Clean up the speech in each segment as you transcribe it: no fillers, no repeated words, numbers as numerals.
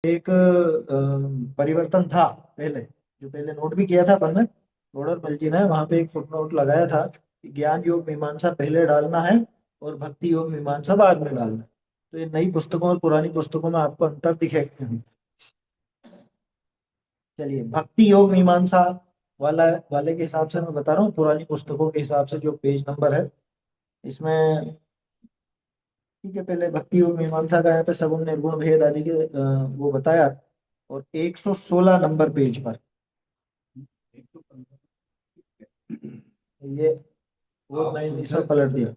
एक परिवर्तन था पहले, जो पहले नोट भी किया था अपन ने। गौड़र बलजी ने वहां पे एक फुटनोट लगाया था कि ज्ञान योग मीमांसा पहले डालना है और भक्ति योग मीमांसा बाद में डालना है। तो ये नई पुस्तकों और पुरानी पुस्तकों में आपको अंतर दिखेगा। चलिए, भक्ति योग मीमांसा वाला वाले के हिसाब से मैं बता रहा हूँ, पुरानी पुस्तकों के हिसाब से जो पेज नंबर है इसमें। ठीक है, पहले भक्ति योग मीमांसा का यहाँ पे सगुण निर्गुण भेद आदि के वो बताया। और 116 नंबर पेज पर ये वो मैंने सब पलट दिया।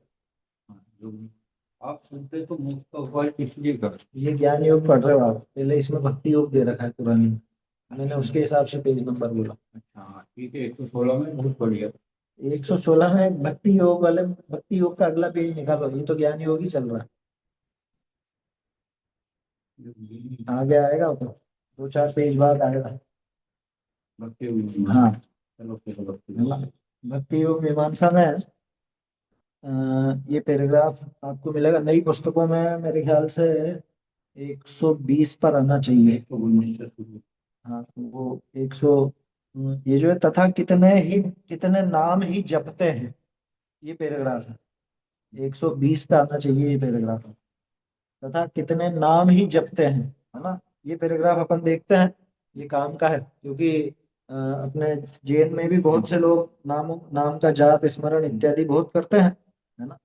आप सुनते तो मुफ्त अवॉइड इसलिए कर। ये ज्ञान योग पढ़ रहे हो आप, पहले इसमें भक्ति योग दे रखा है पुरानी में। मैंने उसके हिसाब से पेज नंबर बोला। अच्छा हाँ ठीक है, 116 में बहुत बढ़िया। 116 में भक्ति योग वाले, भक्ति योग का अगला पेज निकालो, ये तो ज्ञान योग ही चल रहा है। आगे आएगा वो तो, दो चार पेज बाद आएगा। भक्ति हुई। हाँ, चलो चलो भक्ति है ना? हुई। भक्ति योग मीमांसा में अ, ये पैराग्राफ आपको मिलेगा नई पुस्तकों में, मेरे ख्याल से 120 पर आना चाहिए। 119 से शुरू। हाँ, तो वो 100, ये जो है, तथा कितने नाम ही जपते हैं, ये पैराग्राफ है। 120 पे आना चाहिए ये पैराग्राफ। तथा कितने नाम ही जपते हैं, है ना? ये पैराग्राफ अपन देखते हैं, ये काम का है, क्योंकि अपने जैन में भी बहुत से लोग नाम का जाप स्मरण इत्यादि बहुत करते हैं, है ना?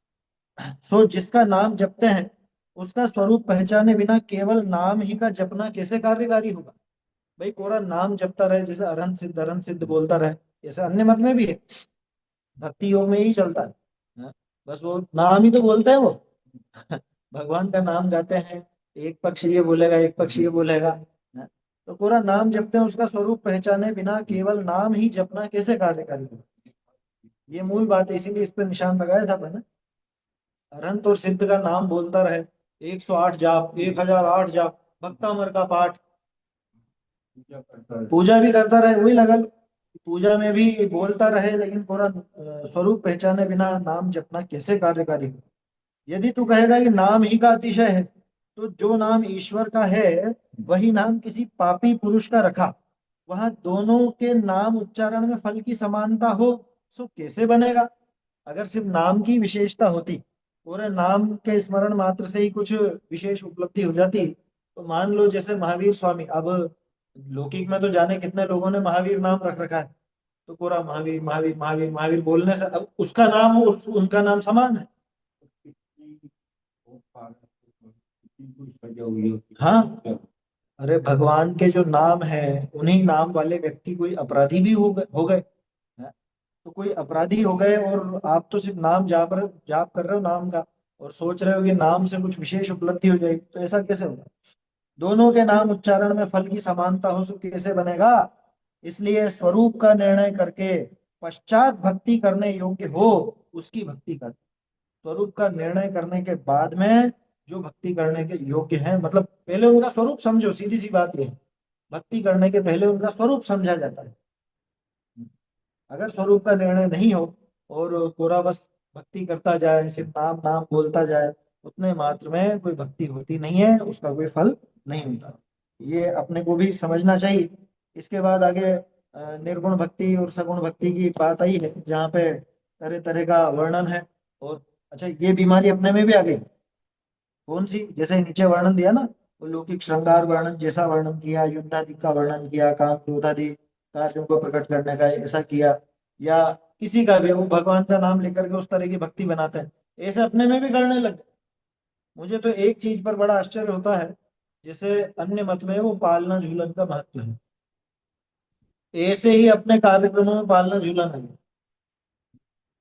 सो जिसका नाम जपते हैं उसका स्वरूप पहचाने बिना केवल नाम ही का जपना कैसे कार्यकारी होगा? भाई कोरा नाम जपता रहे, जैसे अरहंत सिद्ध बोलता रहे, ऐसे अन्य मत में भी है, भक्ति योग में ही चलता है। हाँ, बस वो नाम ही तो बोलते हैं वो। भगवान का नाम गाते हैं, एक पक्ष ये बोलेगा एक पक्ष ये बोलेगा। हाँ, तो पूरा नाम जपते हैं, उसका स्वरूप पहचाने बिना केवल नाम ही जपना कैसे कार्यकारी होगा? ये मूल बात है, इसीलिए इस पर निशान लगाया था मैंने। अरहंत और सिद्ध का नाम बोलता रहे, 108 जाप, 1008 जाप, भक्तामर का पाठ, पूजा करता है। पूजा भी करता रहे, वही लगा लो। पूजा में भी बोलता रहे, लेकिन पूरा स्वरूप पहचाने बिना नाम जपना कैसे कार्यकारी हो? यदि तू कहेगा कि नाम ही का अतिशय है, तो जो नाम ईश्वर का है वही नाम किसी पापी पुरुष का रखा, वहां दोनों के नाम उच्चारण में फल की समानता हो, सो कैसे बनेगा? अगर सिर्फ नाम की विशेषता होती, पूरे नाम के स्मरण मात्र से ही कुछ विशेष उपलब्धि हो जाती, तो मान लो जैसे महावीर स्वामी, अब लौकिक में तो जाने कितने लोगों ने महावीर नाम रख रखा है, तो पूरा महावीर महावीर महावीर महावीर बोलने से अब उसका नाम और उनका नाम समान है। कितनी वो पार- कितनी कोई सजा हुई होती हाँ, है। अरे भगवान के जो नाम है, उन्हीं नाम वाले व्यक्ति कोई अपराधी भी हो गए हैं? तो कोई अपराधी हो गए और आप तो सिर्फ नाम जाप कर रहे हो नाम का, और सोच रहे हो कि नाम से कुछ विशेष उपलब्धि हो जाएगी, तो ऐसा कैसे होगा? दोनों के नाम उच्चारण में फल की समानता हो, सो कैसे बनेगा? इसलिए स्वरूप का निर्णय करके पश्चात भक्ति करने योग्य हो, उसकी भक्ति कर। स्वरूप का निर्णय करने के बाद में जो भक्ति करने के योग्य है, मतलब पहले उनका स्वरूप समझो, सीधी सी बात ये है। भक्ति करने के पहले उनका स्वरूप समझा जाता है। अगर स्वरूप का निर्णय नहीं हो और पूरा बस भक्ति करता जाए, सिर्फ नाम नाम बोलता जाए, उतने मात्र में कोई भक्ति होती नहीं है, उसका कोई फल नहीं होता। ये अपने को भी समझना चाहिए। इसके बाद आगे निर्गुण भक्ति और सगुण भक्ति की बात आई है, जहाँ पे तरह तरह का वर्णन है। और अच्छा, ये बीमारी अपने में भी आ गई। कौन सी? जैसे नीचे वर्णन दिया ना, वो लौकिक श्रृंगार वर्णन जैसा वर्णन किया, युद्धादि का वर्णन किया, काम क्रोधादि कार्यों को प्रकट करने का ऐसा किया, या किसी का भी वो भगवान का नाम लेकर के उस तरह की भक्ति बनाते हैं, ऐसे अपने में भी करने लग गए। मुझे तो एक चीज पर बड़ा आश्चर्य होता है, जैसे अन्य मत में वो पालना झूलन का महत्व है, ऐसे ही अपने कार्यक्रमों में पालना झूलन है।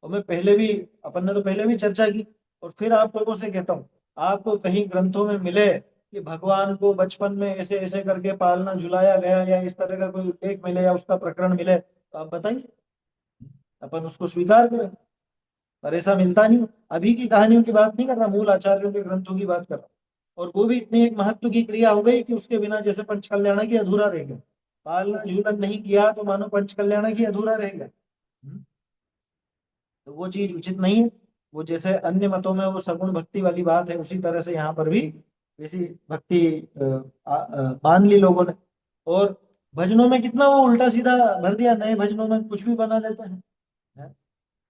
और मैं पहले भी, अपन ने तो पहले भी चर्चा की, और फिर आप लोगों से कहता हूँ, आपको कहीं ग्रंथों में मिले कि भगवान को बचपन में ऐसे ऐसे करके पालना झुलाया गया, या इस तरह का कोई उल्लेख मिले या उसका प्रकरण मिले, तो आप बताइए, अपन उसको स्वीकार करें। पर ऐसा मिलता नहीं। अभी की कहानियों की बात नहीं कर रहा, मूल आचार्यों के ग्रंथों की बात कर रहा हूं। और वो भी इतनी एक महत्व की क्रिया हो गई कि उसके बिना जैसे पंच कल्याण की अधूरा रह गया। पालना झूलन नहीं किया तो मानो पंच कल्याण की अधूरा रह गया। तो वो चीज उचित नहीं है। वो जैसे अन्य मतों में वो सगुण भक्ति वाली बात है, उसी तरह से यहाँ पर भी वैसी भक्ति मान ली लोगों ने। और भजनों में कितना वो उल्टा सीधा भर दिया, नए भजनों में कुछ भी बना देते हैं।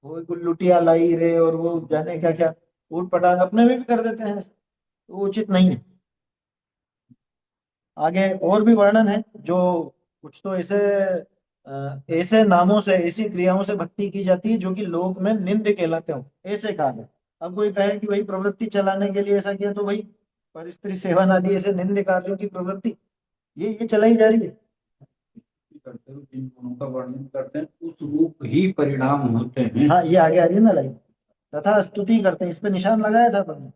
वो गुल्लुटिया लाई रे और वो जाने क्या क्या ऊट पटांग अपने में भी कर देते हैं, तो वो उचित नहीं है। आगे और भी वर्णन है, जो कुछ तो ऐसे ऐसे नामों से ऐसी क्रियाओं से भक्ति की जाती है जो कि लोक में निंद कहलाते हो, ऐसे कार्य। अब कोई कहे कि भाई प्रवृत्ति चलाने के लिए ऐसा किया, तो भाई पर स्त्री सेवन आदि ऐसे निंद कार्यों की प्रवृत्ति ये चलाई जा रही है। करते हुए जिन गुणों का वर्णन करते हैं उस रूप ही परिणाम होते हैं। हाँ, ये आगे आ रही है ना लाइन। तथा स्तुति करते हैं, इस पे निशान लगाया था तुमने।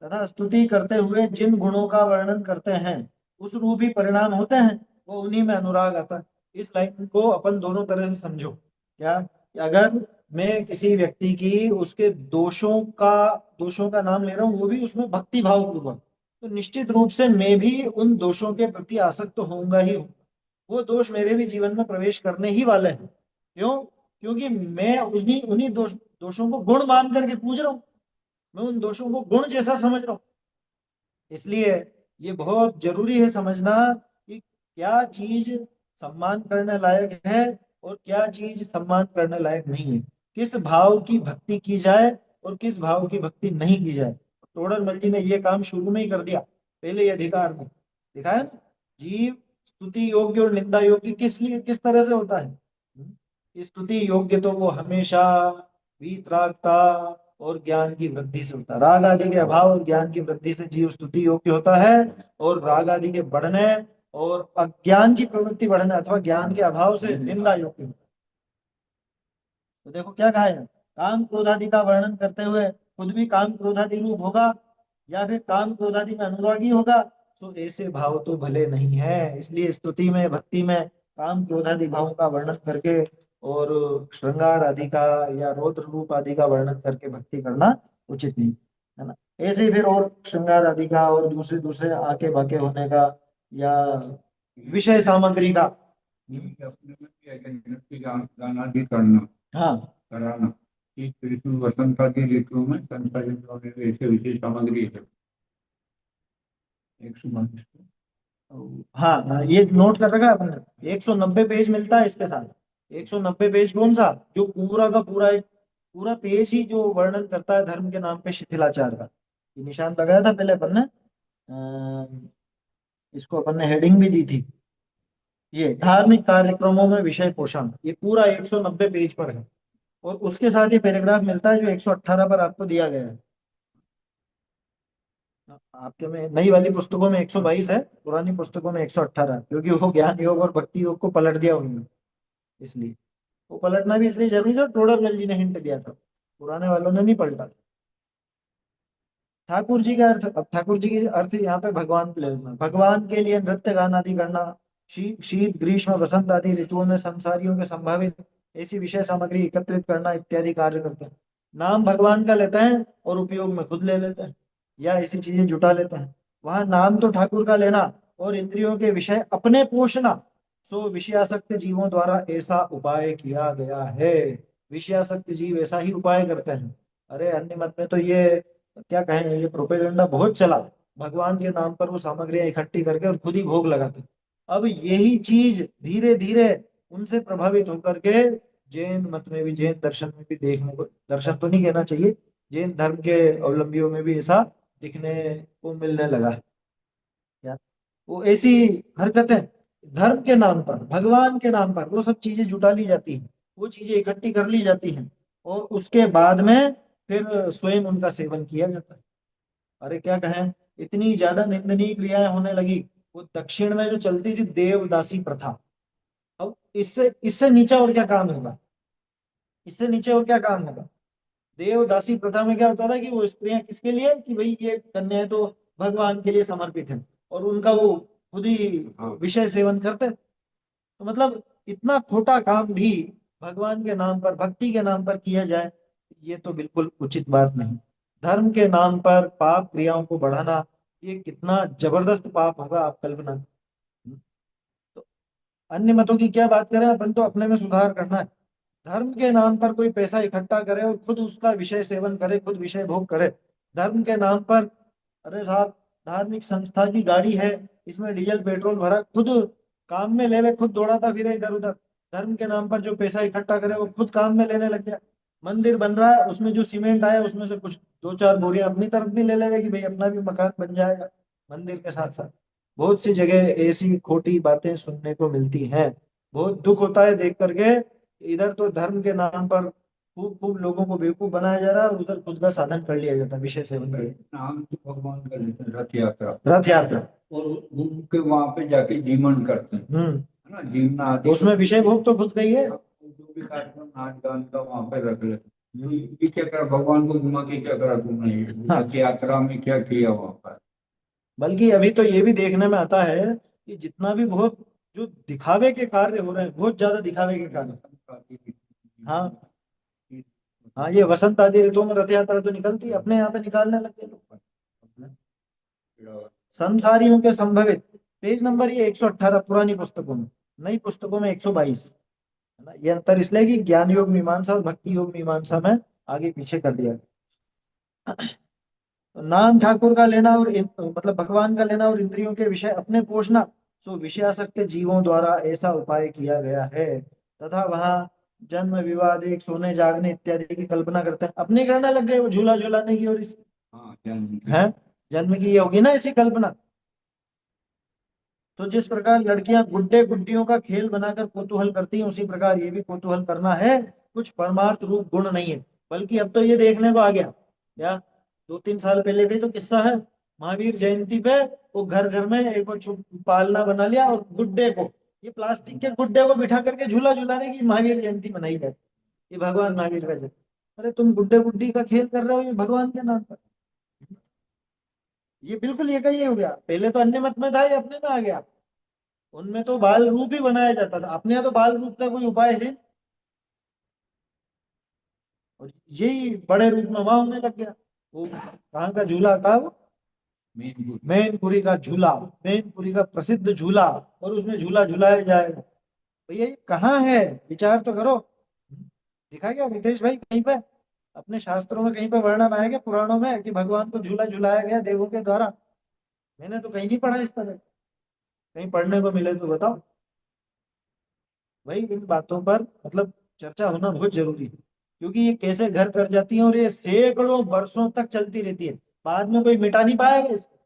तथा स्तुति करते हुए जिन गुणों का वर्णन करते हैं उस रूप ही परिणाम होते हैं, वो उन्हीं में अनुराग आता है। इस लाइन को अपन दोनों तरह से समझो। क्या कि अगर मैं किसी व्यक्ति की उसके दोषों का नाम ले रहा हूँ, वो भी उसमें भक्ति भाव पूर्वक, तो निश्चित रूप से मैं भी उन दोषों के प्रति आसक्त तो होऊंगा ही होऊंगा। वो दोष मेरे भी जीवन में प्रवेश करने ही वाले हैं। क्यों? क्योंकि मैं उन्हीं उन्हीं दोषों को गुण मान करके पूज रहा हूँ। मैं उन दोषों को गुण जैसा समझ रहा हूँ। इसलिए ये बहुत जरूरी है समझना कि क्या चीज सम्मान करने लायक है और क्या चीज सम्मान करने लायक नहीं है। किस भाव की भक्ति की जाए और किस भाव की भक्ति नहीं की जाए। तोड़र जी ने ये काम शुरू में ही कर दिया, पहले ही अधिकार में दिखाया ना। जीव स्तुति योग्य और निंदा योग्य किस तरह से होता है। स्तुति योग्य तो वो हमेशा वीतरागता और ज्ञान की वृद्धि से होता है। राग आदि के अभाव और ज्ञान की वृद्धि से जीव स्तुति योग्य होता है। और राग आदि के बढ़ने और अज्ञान की प्रवृत्ति बढ़ने अथवा ज्ञान के अभाव से निंदा योग्य होता है। तो देखो क्या कहा है, काम क्रोधादि का वर्णन करते हुए खुद भी काम क्रोधादि रूप होगा या फिर काम क्रोधादि में अनुरागी होगा, तो ऐसे भाव तो भले नहीं है। इसलिए स्तुति में भक्ति में काम क्रोधादि भावों का वर्णन करके और श्रृंगार आदि का या रौद्र रूप आदि का वर्णन करके भक्ति करना उचित नहीं है ना। ऐसे ही फिर और श्रृंगार आदि का और दूसरे दूसरे आके बाके होने का या विषय सामग्री का। ठीक है, अपने में भी अगर नृत्य गाना भी करना हाँ, कराना, इस ऋतु वसंत आदि ऋतुओं में संसारितों में भी ऐसे विशेष सामग्री है। 122 को। हाँ, हाँ, ये नोट कर रखा है आपने। 190 पेज मिलता है इसके साथ। 190 पेज कौन सा, जो पूरा का पूरा एक पूरा पेज ही जो वर्णन करता है धर्म के नाम पे शिथिलाचार का। ये निशान लगाया था पहले अपन ने। इसको अपन ने हेडिंग भी दी थी, ये धार्मिक कार्यक्रमों में विषय पोषण, ये पूरा 190 पेज पर है। और उसके साथ ही पैराग्राफ मिलता है जो 118 पर आपको दिया गया है। आपके में नई वाली पुस्तकों में 122 है, पुरानी पुस्तकों में 118, क्योंकि वो ज्ञान योग और भक्ति योग को पलट दिया उन्होंने। इसलिए वो पलटना भी इसलिए जरूरी था, टोडरमल जी ने हिंट दिया था, पुराने वालों ने नहीं पलटा। ठाकुर जी का अर्थ, अब ठाकुर जी के अर्थ यहाँ पे भगवान के लिए लेना। भगवान के लिए नृत्य गान आदि करना, शीत ग्रीष्म वसंत आदि ऋतुओं में संसारियों के संभावित ऐसी विषय सामग्री एकत्रित करना इत्यादि कार्य करते हैं। नाम भगवान का लेते हैं और उपयोग में खुद ले लेते हैं या ऐसी चीजें जुटा लेते हैं। वहां नाम तो ठाकुर का लेना और इंद्रियों के विषय अपने पोषना, सो विषयासक्त जीवों द्वारा ऐसा उपाय किया गया है। विषयासक्त जीव ऐसा ही उपाय करते हैं। अरे अन्य मत में तो ये क्या कहें, ये प्रोपेगेंडा बहुत चला। भगवान के नाम पर वो सामग्रियां इकट्ठी करके और खुद ही भोग लगाते। अब यही चीज धीरे धीरे उनसे प्रभावित होकर के जैन मत में भी, जैन दर्शन में भी देखने को, दर्शन तो नहीं कहना चाहिए, जैन धर्म के अवलंबियों में भी ऐसा दिखने को मिलने लगा है। क्या वो ऐसी हरकतें धर्म के नाम पर, भगवान के नाम पर वो सब चीजें जुटा ली जाती हैं, वो चीजें इकट्ठी कर ली जाती हैं और उसके बाद में फिर स्वयं उनका सेवन किया जाता है। अरे क्या कहें, इतनी ज्यादा निंदनीय क्रियाएं होने लगी। वो दक्षिण में जो चलती थी देवदासी प्रथा, अब इससे इससे नीचा और क्या काम होगा, इससे नीचे और क्या काम होगा। देवदासी प्रथा में क्या होता था कि वो स्त्रियां किसके लिए, कि भाई ये कन्याएं तो भगवान के लिए समर्पित हैं और उनका वो खुद ही हाँ, विषय सेवन करते। तो मतलब इतना खोटा काम भी भगवान के नाम पर, भक्ति के नाम पर किया जाए, ये तो बिल्कुल उचित बात नहीं। धर्म के नाम पर पाप क्रियाओं को बढ़ाना, ये कितना जबरदस्त पाप होगा, आप कल्पना। तो अन्य मतों की क्या बात करें, अपन तो अपने में सुधार करना है। धर्म के नाम पर कोई पैसा इकट्ठा करे और खुद उसका विषय सेवन करे, खुद विषय भोग करे, धर्म के नाम पर। अरे साहब, धार्मिक संस्था की गाड़ी है, इसमें डीजल पेट्रोल भरा, खुद काम में लेवे, खुद दौड़ाता फिरे इधर उधर, धर्म के नाम पर जो पैसा इकट्ठा करे वो खुद काम में लेने लग गया। मंदिर बन रहा है, उसमें जो सीमेंट आया उसमें से कुछ दो चार बोरियां अपनी तरफ भी ले लेवे कि भाई अपना भी मकान बन जाएगा मंदिर के साथ साथ। बहुत सी जगह ऐसी खोटी बातें सुनने को मिलती हैं। बहुत दुख होता है देख करके। इधर तो धर्म के नाम पर खूब खूब लोगों को बेवकूफ बनाया जा रहा है, और उधर खुद का साधन कर लिया जाता है विषय सेवन करके। नाम तो भगवान का लेते हैं, रथ यात्रा। रथ यात्रा। और घूम के वहां पे जाके जीवन करते हैं, है ना, जीवना तो आदि उसमें विषय भोग तो खुद का ही है। जो भी कार्यक्रम नाच गान का वहां पे रख लेते हैं। तो ये क्या करा, भगवान को घुमा के क्या करा तुमने, ये हाँ, रथ यात्रा में क्या किया वहां पर। बल्कि अभी तो ये भी देखने में आता है कि जितना भी बहुत जो दिखावे के कार्य हो रहे हैं, बहुत ज्यादा दिखावे के कार्य। हाँ। हाँ, ये वसंत आदि ऋतुओं में रथ यात्रा तो निकलती है, अपने यहाँ पे निकालने लग गए लोग। संसारियों के संभवित, पेज नंबर ये 118 पुरानी पुस्तकों में। नई पुस्तकों में 122। है ना, ये अंतर इसलिए कि ज्ञान योग मीमांसा और भक्ति योग मीमांसा में आगे पीछे कर दिया। तो नाम ठाकुर का लेना और मतलब भगवान का लेना और इंद्रियों के विषय अपने पोषना, सो विषयासक्त जीवों द्वारा ऐसा उपाय किया गया है। तथा वहां जन्म विवाद एक सोने जागने इत्यादि की कल्पना करते हैं, अपने करने लग गए वो झूला झूलाने की, और इस हाँ, जन्म की। है जन्म की ये होगी ना ऐसी कल्पना। तो जिस प्रकार लड़कियां गुड्डे गुड्डियों का खेल बनाकर कौतूहल करती हैं, उसी प्रकार ये भी कौतूहल करना है, कुछ परमार्थ रूप गुण नहीं है। बल्कि अब तो ये देखने को आ गया क्या, 2-3 साल पहले का ही तो किस्सा है। महावीर जयंती पे वो घर घर में एक वो पालना बना लिया, और गुड्डे को, ये प्लास्टिक के गुड्डे को बिठा करके झूला झूलाने की महावीर जयंती मनाई जाती। ये भगवान महावीर का जन्म। अरे तुम गुड्डे गुड्डी का खेल कर रहे हो ये भगवान के नाम पर। ये बिल्कुल ये का ये हो गया, पहले तो अन्य मत में था, ये अपने में आ गया। उनमें तो बाल रूप ही बनाया जाता था, अपने यहाँ तो बाल रूप का कोई उपाय है। और यही बड़े रूप में वहां होने लग गया। वो कहाँ का झूला था वो, मेन। मैनपुरी का झूला, मैनपुरी का प्रसिद्ध झूला, और उसमें झूला झूलाया जाएगा। भैया ये कहाँ है, विचार तो करो। दिखा क्या रितेश भाई कहीं पे, अपने शास्त्रों में कहीं पे वर्णन आया क्या, पुराणों में, कि भगवान को झूला झूलाया गया देवों के द्वारा? मैंने तो कहीं नहीं पढ़ा इस तरह। कहीं पढ़ने को मिले तो बताओ। भाई इन बातों पर मतलब चर्चा होना बहुत जरूरी है, क्योंकि ये कैसे घर कर जाती है और ये सैकड़ों वर्षों तक चलती रहती है। बाद में कोई मिटा नहीं पाएगा इसको।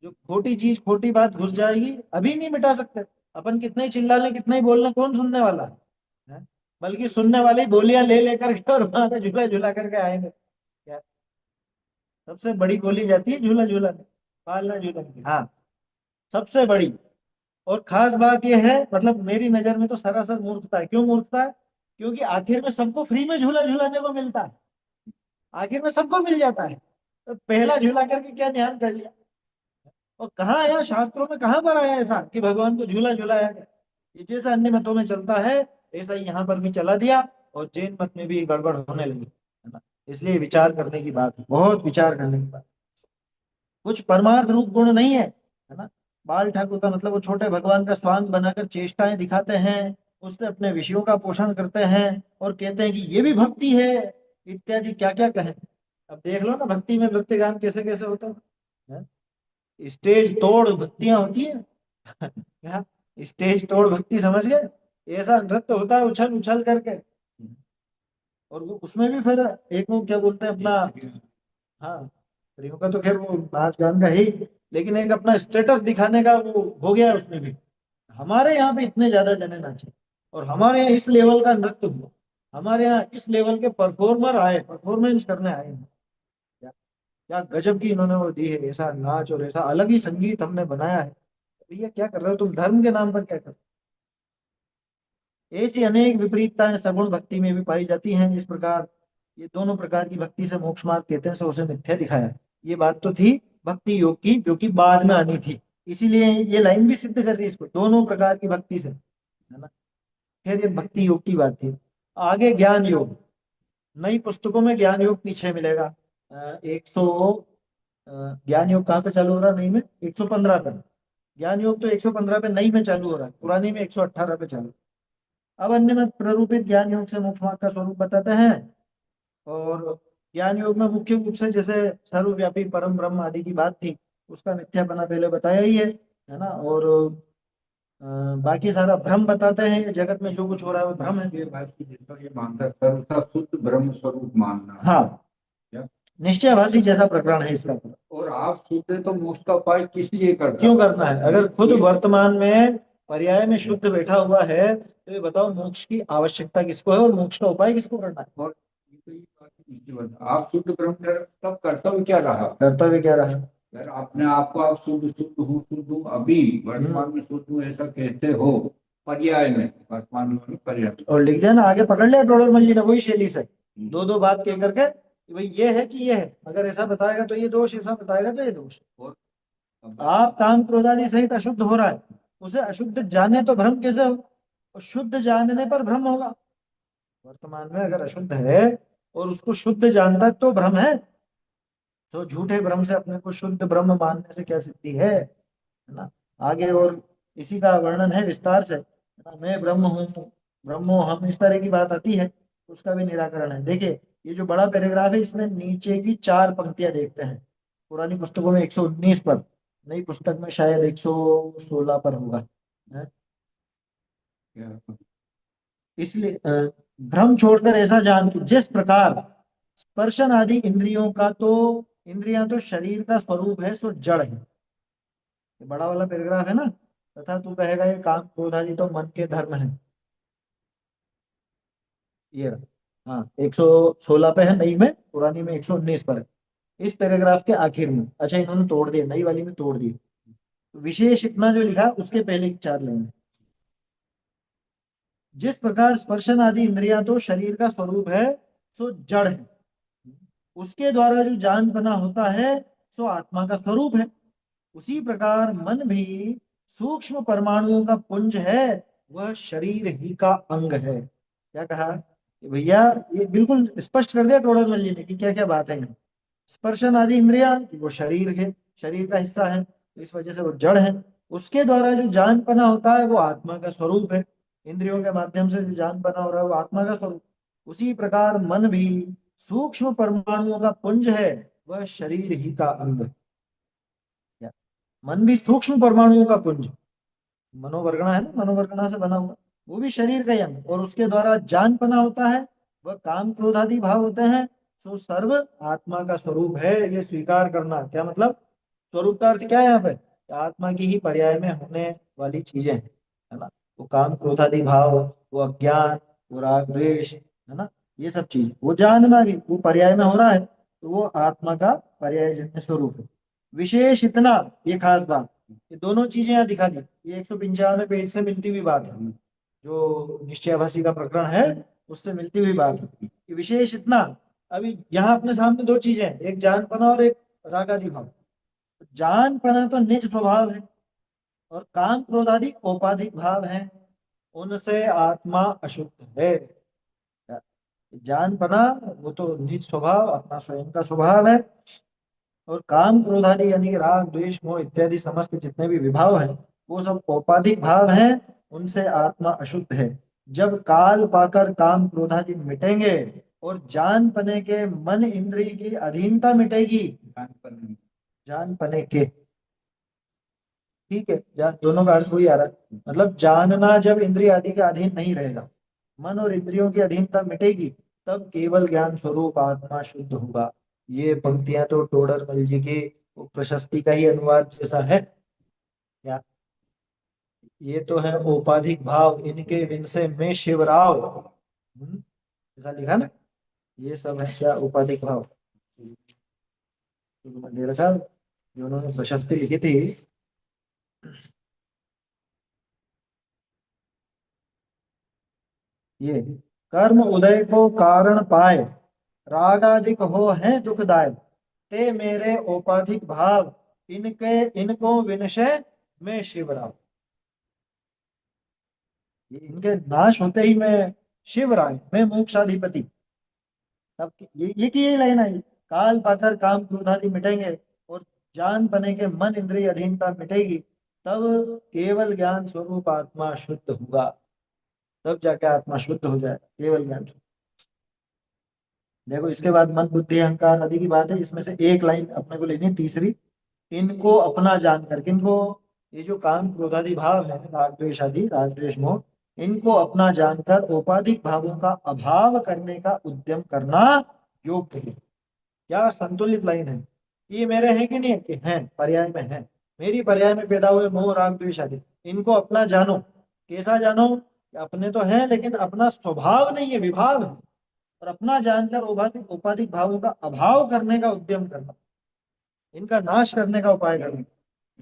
जो खोटी चीज खोटी बात घुस जाएगी, अभी नहीं मिटा सकते। अपन कितना ही चिल्ला लें, कितना ही बोल लें, कौन सुनने वाला है? बल्कि सुनने वाले ही बोलियां ले लेकर के और वहां पे झूला झूला करके आएंगे क्या। सबसे बड़ी बोली जाती है झूला झूला में, पालना झूला की। हाँ, सबसे बड़ी। और खास बात यह है, मतलब मेरी नजर में तो सरासर मूर्खता है। क्यों मूर्खता है? क्योंकि आखिर में सबको फ्री में झूला झूलाने को मिलता है। आखिर में सबको मिल जाता है, तो पहला झूला करके क्या ध्यान कर लिया। और कहाँ आया शास्त्रों में, कहाँ पर आया ऐसा कि भगवान को झूला झूलाया गया? ये जैसा अन्य मतों में चलता है, ऐसा ही यहाँ पर भी चला दिया। और जैन मत में भी गड़बड़ होने लगी, है ना। इसलिए विचार करने की बात है, बहुत विचार करने की बात। कुछ परमार्थ रूप गुण नहीं है ना। बाल ठाकुर का मतलब वो छोटे भगवान का स्वांग बनाकर चेष्टाएं दिखाते हैं, उससे अपने विषयों का पोषण करते हैं, और कहते हैं कि ये भी भक्ति है, इत्यादि क्या क्या कहें। अब देख लो ना भक्ति में नृत्य गान कैसे कैसे होता है। स्टेज तोड़ भक्तियां होती है। क्या, स्टेज तोड़ भक्ति समझ गए? ऐसा नृत्य होता है उछल उछल करके। और वो उसमें भी फिर एक वो क्या बोलते हैं अपना, हाँ, स्त्रियों का तो खैर वो नाच गान का ही, लेकिन एक अपना स्टेटस दिखाने का वो हो गया है उसमें भी। हमारे यहाँ पे इतने ज्यादा जने नाचे, और हमारे यहाँ इस लेवल का नृत्य हुआ, हमारे यहाँ इस लेवल के परफॉर्मर आए, परफॉर्मेंस करने आए हैं। क्या, क्या गजब की इन्होंने वो दी है, ऐसा नाच और ऐसा अलग ही संगीत हमने बनाया है। भैया क्या कर रहे हो तुम, धर्म के नाम पर क्या कर रहे हो? ऐसी अनेक विपरीतताएं सगुण भक्ति में भी पाई जाती हैं। इस प्रकार ये दोनों प्रकार की भक्ति से मोक्ष मार्ग कहते हैं, सो उसे मिथ्या दिखाया। ये बात तो थी भक्ति योग की, जो कि बाद में आनी थी। इसीलिए ये लाइन भी सिद्ध कर रही है इसको, दोनों प्रकार की भक्ति से, है ना। खैर ये भक्ति योग की बात थी। आगे ज्ञान योग। नई पुस्तकों में ज्ञान योग पीछे मिलेगा। 100 ज्ञान योग कहाँ पे चालू हो रहा है नई में? 115 पे। ज्ञान योग तो 115 पे नई में चालू हो रहा है, पुरानी में 118 पे चालू। अब अन्य मत प्ररूपित ज्ञान योग से मोक्ष मार्ग का स्वरूप बताते हैं। और ज्ञान योग में मुख्य रूप से जैसे सर्वव्यापी परम ब्रह्म आदि की बात थी, उसका मिथ्यापना पहले बताया ही है ना। और बाकी सारा भ्रम बताते हैं, ये जगत में जो कुछ हो रहा है वो भ्रम है। ये बात की जिसका ये मानता है सर्वथा शुद्ध ब्रह्म स्वरूप मानना हाँ, क्या। निश्चयभाषी जैसा प्रकरण है इसका पूरा। और आप शुद्ध है तो मोक्ष का उपाय किस लिए करता क्यों है। करना है? अगर खुद वर्तमान में पर्याय में शुद्ध बैठा हुआ है, तो ये बताओ मोक्ष की आवश्यकता किसको है और मोक्ष का उपाय किसको करना है? और ये तो ये बात की जीवन आप शुद्ध ब्रह्म तब कर्तव्य क्या रहा। कर्तव्य क्या रहा? अगर अपने आप को आप शुद्ध हूँ अभी हम्म। वर्तमान में शुद्ध हूँ ऐसा कहते हो, पर्याय में वर्तमान में पर्याय में। और लिख दिया ना, आगे पकड़ लिया टोडरमल जी ने वही शैली से, दो दो बात कह करके कि भाई ये है कि ये है, अगर ऐसा बताएगा तो ये दोष, ऐसा बताएगा तो ये दोष। और अब आप काम क्रोध आदि सहित अशुद्ध हो रहा है, उसे अशुद्ध जाने तो भ्रम कैसे हो, और शुद्ध जानने पर भ्रम होगा। वर्तमान में अगर अशुद्ध है और उसको शुद्ध जानता है तो भ्रम है। तो झूठे भ्रम से अपने को शुद्ध ब्रह्म मानने से क्या सिद्धि है ना। आगे और इसी का वर्णन है विस्तार से, है ना। मैं ब्रह्म हूँ, ब्रह्मो हम, इस तरह की बात आती है, उसका भी निराकरण है। देखिए, ये जो बड़ा पैराग्राफ है इसमें नीचे की चार पंक्तियां देखते हैं। पुरानी पुस्तकों में 119 पर, नई पुस्तक में शायद 116 पर होगा, है। क्या इसलिए भ्रम छोड़कर ऐसा जान कि जिस प्रकार स्पर्शन आदि इंद्रियों का तो, इंद्रियां तो शरीर का स्वरूप है, सो जड़ है। ये बड़ा वाला पैराग्राफ है ना। तथा तू कहेगा ये काम क्रोध आदि तो मन के धर्म है, ये रहा। हाँ, 116 पे है नई में, पुरानी में 119 पर है। इस पैराग्राफ के आखिर में, अच्छा इन्होंने तोड़ दिया, नई वाली में तोड़ दिया। विशेष इतना जो लिखा उसके पहले की चार लाइन, जिस प्रकार स्पर्शन आदि इंद्रियां तो शरीर का स्वरूप है, सो जड़ है, उसके द्वारा जो जान बना होता है, सो आत्मा का स्वरूप है। उसी प्रकार मन भी सूक्ष्म परमाणुओं का पुंज है, वह शरीर ही का अंग है। क्या कहा कि भैया, ये बिल्कुल स्पष्ट कर दिया टोडरमल जी ने कि क्या क्या बात है यहाँ। स्पर्शन आदि इंद्रिया कि वो शरीर है, शरीर का हिस्सा है, तो इस वजह से वो जड़ है। उसके द्वारा जो जान पना होता है वो आत्मा का स्वरूप है। इंद्रियों के माध्यम से जो जान पना हो रहा है वो आत्मा का स्वरूप। उसी प्रकार मन भी सूक्ष्म परमाणुओं का पुंज है, वह शरीर ही का अंग है। क्या? मन भी सूक्ष्म परमाणुओं का पुंज, मनोवर्गणा है ना, मनोवर्गणा से बना हुआ, वो भी शरीर का ही अंग, और उसके द्वारा जान पना होता है, वह काम क्रोध आदि भाव होते हैं। सो सर्व आत्मा का स्वरूप है, ये स्वीकार करना। क्या मतलब? स्वरूप का अर्थ क्या है यहाँ पे? आत्मा की ही पर्याय में होने वाली चीजें हैं, है ना। वो काम क्रोध आदि भाव, वो अज्ञान, वो राग द्वेष, है ना, ये सब चीज, वो जानना भी वो पर्याय में हो रहा है, तो वो आत्मा का पर्याय जन्य स्वरूप है। विशेष इतना, ये खास बात, ये दोनों चीजें यहाँ दिखा दी, ये 195 पेज से मिलती हुई बात है, जो निश्चयाभासी का प्रकरण है उससे मिलती हुई बात है। ये विशेष इतना, अभी यहाँ अपने सामने दो चीजें हैं, एक जानपना और एक रागादि भाव। जानपना तो निज स्वभाव है, और काम क्रोध आदि औपाधिक भाव है, उनसे आत्मा अशुद्ध है। जानपना वो तो निज स्वभाव, अपना स्वयं का स्वभाव है, और काम क्रोध आदि यानी कि राग द्वेष मोह इत्यादि समस्त जितने भी विभाव हैं, वो सब औपाधिक भाव हैं, उनसे आत्मा अशुद्ध है। जब काल पाकर काम क्रोध आदि मिटेंगे और जान पने के मन इंद्रिय की अधीनता मिटेगी, जान पने के, ठीक है, दोनों का अर्थ वही आ रहा है, मतलब जानना जब इंद्रिय आदि के अधीन नहीं रहेगा, मन और इंद्रियों की अधीनता मिटेगी, तब केवल ज्ञान स्वरूप आत्मा शुद्ध होगा। ये पंक्तियां तो टोडरमल जी की वो प्रशस्ति का ही अनुवाद जैसा है। या ये तो है औपाधिक भाव, इनके विन से मैं शिवराव, ऐसा लिखा ना। ये सब है क्या? औपाधिक भाव। तो दे रखा, जो उन्होंने प्रशस्ति लिखी थी, ये कर्म उदय को कारण पाए, रागादिक हो है दुखदाय, ते मेरे औपाधिक भाव, इनके इनको विनशय में शिवराव। ये इनके नाश होते ही मैं शिवराय, मैं मोक्षाधिपति। तब ये की यही लाइन आई, काल पाकर काम क्रोध आदि मिटेंगे और जान बने के मन इंद्रिय अधीनता मिटेगी, तब केवल ज्ञान स्वरूप आत्मा शुद्ध होगा। तब जाके आत्मा शुद्ध हो जाए, केवल ज्ञान। देखो इसके बाद मन बुद्धि अहंकार आदि की बात है, इसमें से एक लाइन अपने को लेनी है, तीसरी, इनको अपना जानकर, किनको, ये जो काम क्रोधादि भाव है, राग द्वेष आदि, राग द्वेष मोह, इनको अपना जानकर औपाधिक भावों का अभाव करने का उद्यम करना योग्य है। क्या संतुलित लाइन है। ये मेरे हैं कि नहीं है, कि हैं, पर्याय में है। मेरी पर्याय में पैदा हुए मोह राग द्वेष आदि, इनको अपना जानो। कैसा जानो, कि अपने तो है लेकिन अपना स्वभाव नहीं है, विभाव है। और अपना जानकर औपाधिक औपाधिक भावों का अभाव करने का उद्यम करना, इनका नाश करने का उपाय करना।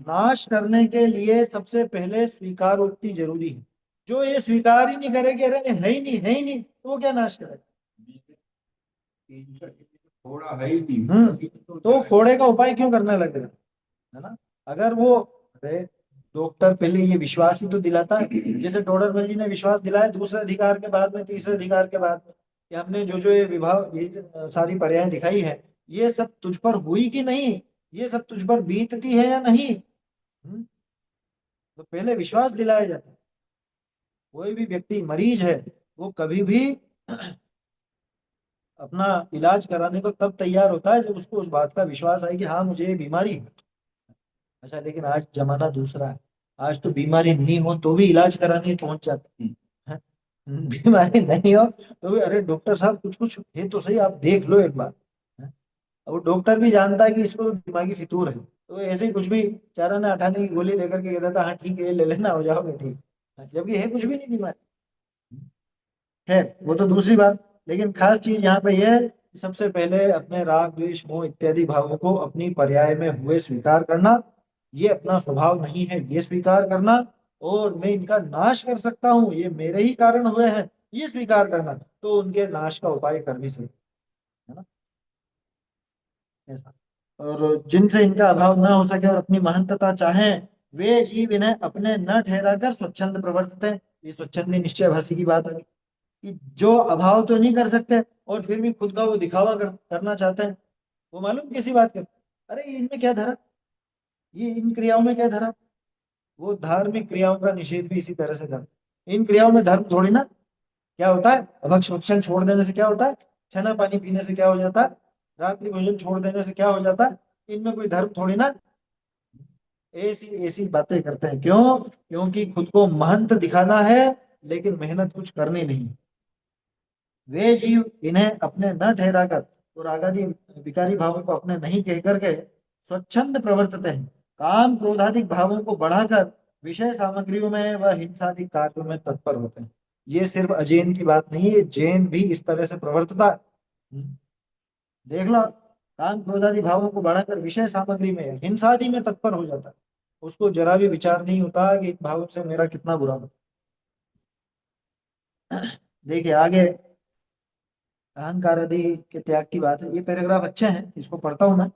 नाश करने के लिए सबसे पहले स्वीकारोक्ति जरूरी है। जो ये स्वीकार ही नहीं करेगा, अरे नहीं, है ही नहीं, है ही नहीं, तो वो क्या नाश करेगा। थोड़ा है ही नहीं, तभी तो तो जाए। फोड़े का उपाय क्यों करने लगेगा, है ना। अगर वो, अरे डॉक्टर पहले ये विश्वास ही तो दिलाता है, जैसे टोडरमल जी ने विश्वास दिलाया दूसरे अधिकार के बाद में, तीसरे अधिकार के बाद में, कि हमने जो जो ये विभाग, ये सारी पर्याय दिखाई है, ये सब तुझ पर हुई कि नहीं, ये सब तुझ पर बीतती है या नहीं। हम्म, तो पहले विश्वास दिलाया जाता है। कोई भी व्यक्ति मरीज है, वो कभी भी अपना इलाज कराने को तब तैयार होता है जब उसको उस बात का विश्वास आए कि हाँ मुझे ये बीमारी है। अच्छा, लेकिन आज जमाना दूसरा है। आज तो बीमारी नहीं हो तो भी इलाज कराने पहुंच जाते हैं। बीमारी नहीं हो तो भी, अरे डॉक्टर साहब कुछ कुछ है तो सही, आप देख लो एक बार। हैं? अब वो डॉक्टर भी जानता है कि इसको तो दिमागी फितूर है, तो ऐसे ही कुछ भी चारा ना अठाने की गोली देकर के कह देता हाँ ठीक है ये ले लेना, हो जाओगे ठीक। जबकि है कुछ भी नहीं बीमारी। है वो तो दूसरी बात। लेकिन खास चीज यहाँ पे यह है कि सबसे पहले अपने राग द्वेष मोह इत्यादि भावों को अपनी पर्याय में हुए स्वीकार करना। ये अपना स्वभाव नहीं है, ये स्वीकार करना। और मैं इनका नाश कर सकता हूँ, ये मेरे ही कारण हुए हैं, ये स्वीकार करना, तो उनके नाश का उपाय कर भी सकते, है ना। ऐसा। और जिनसे इनका अभाव न हो सके और अपनी महंतता चाहें, वे जीव इन्हें अपने न ठहरा कर स्वच्छंद प्रवर्तित है। ये स्वच्छंदी निश्चय भाषी की बात है, कि जो अभाव तो नहीं कर सकते और फिर भी खुद का वो दिखावा करना चाहते हैं। वो मालूम कैसी बात करते हैं? अरे इनमें क्या धरा, ये इन क्रियाओं में क्या धरा। वो धार्मिक क्रियाओं का निषेध भी इसी तरह से करते। इन क्रियाओं में धर्म थोड़ी ना। क्या होता है, भक्ष भक्षण छोड़ देने से क्या होता है, छना पानी पीने से क्या हो जाता है, रात्रि भोजन छोड़ देने से क्या हो जाता है। इनमें कोई धर्म थोड़ी ना। ऐसी ऐसी बातें करते हैं, क्यों, क्योंकि खुद को महंत दिखाना है, लेकिन मेहनत कुछ करनी नहीं। वे जीव इन्हें अपने न ठहराकर और आगादि विकारी भावों को अपने नहीं कह करके स्वच्छंद प्रवर्तते हैं। काम क्रोधादिक भावों को बढ़ाकर विषय सामग्रियों में व हिंसादिक कार्यों में तत्पर होते हैं। ये सिर्फ अजैन की बात नहीं है, जैन भी इस तरह से प्रवर्तता है। देख लो, काम क्रोधादि भावों को बढ़ाकर विषय सामग्री में हिंसादि में तत्पर हो जाता है। उसको जरा भी विचार नहीं होता कि इन भावों से मेरा कितना बुरा हो। देखिए आगे, अहंकार आदि के त्याग की बात है। ये पैराग्राफ अच्छे हैं, इसको पढ़ता हूं मैं।